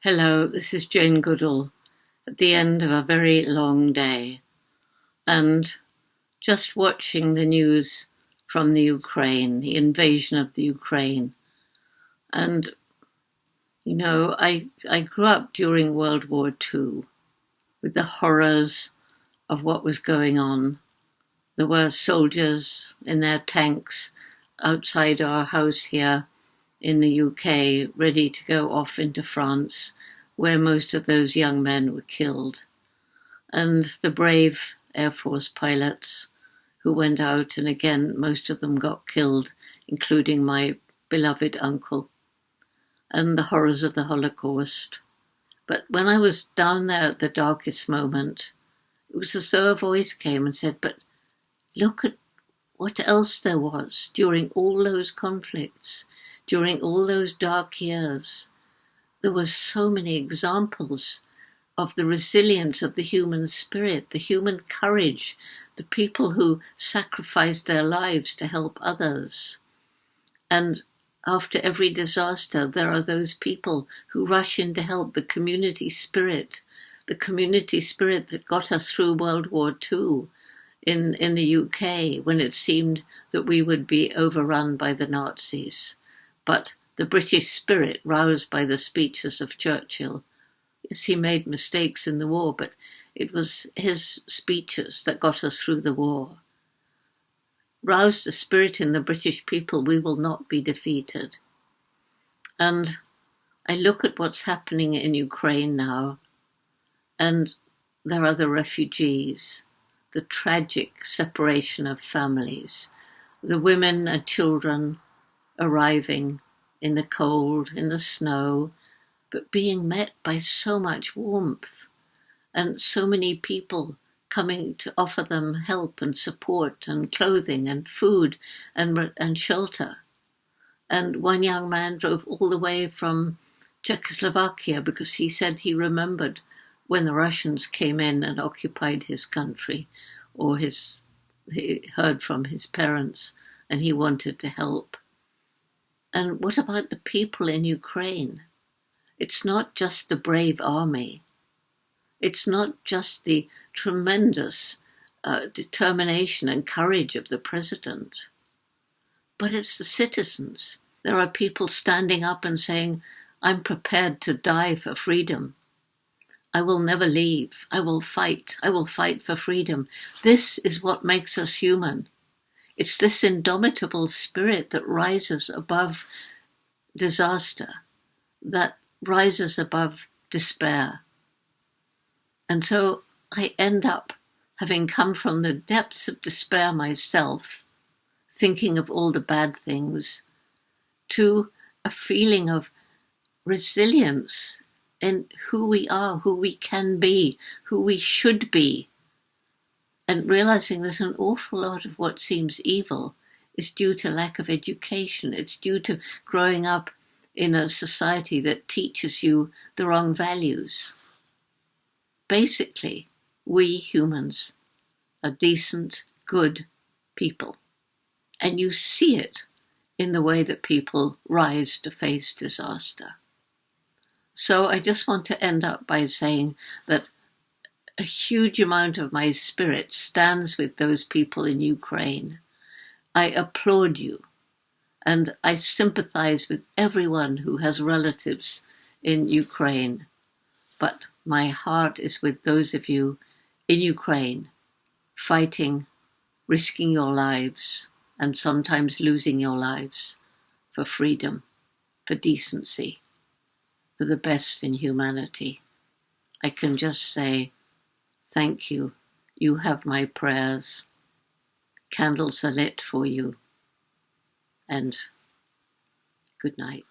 Hello, this is Jane Goodall at the end of a very long day and just watching the news from the Ukraine, the invasion of the Ukraine. And, I grew up during World War II with the horrors of what was going on. There were soldiers in their tanks outside our house here in the UK, ready to go off into France, where most of those young men were killed. And the brave Air Force pilots who went out, and again, most of them got killed, including my beloved uncle, and the horrors of the Holocaust. But when I was down there at the darkest moment, it was as though a voice came and said, but look at what else there was during all those conflicts, during all those dark years. There were so many examples of the resilience of the human spirit, the human courage, the people who sacrificed their lives to help others. And after every disaster, there are those people who rush in to help, the community spirit that got us through World War II in the UK when it seemed that we would be overrun by the Nazis. But the British spirit, roused by the speeches of Churchill, yes, he made mistakes in the war, but it was his speeches that got us through the war. Rouse the spirit in the British people, we will not be defeated. And I look at what's happening in Ukraine now, and there are the refugees, the tragic separation of families, the women and children arriving in the cold, in the snow, but being met by so much warmth and so many people coming to offer them help and support and clothing and food and shelter. And one young man drove all the way from Czechoslovakia because he said he remembered when the Russians came in and occupied his country, or he heard from his parents and he wanted to help. And what about the people in Ukraine? It's not just the brave army. It's not just the tremendous determination and courage of the president, but it's the citizens. There are people standing up and saying, I'm prepared to die for freedom. I will never leave. I will fight. I will fight for freedom. This is what makes us human. It's this indomitable spirit that rises above disaster, that rises above despair. And so I end up, having come from the depths of despair myself, thinking of all the bad things, to a feeling of resilience in who we are, who we can be, who we should be, and realizing that an awful lot of what seems evil is due to lack of education. It's due to growing up in a society that teaches you the wrong values. Basically, we humans are decent, good people. And you see it in the way that people rise to face disaster. So I just want to end up by saying that a huge amount of my spirit stands with those people in Ukraine. I applaud you, and I sympathize with everyone who has relatives in Ukraine. But my heart is with those of you in Ukraine, fighting, risking your lives, and sometimes losing your lives for freedom, for decency, for the best in humanity. I can just say, thank you. You have my prayers. Candles are lit for you. And good night.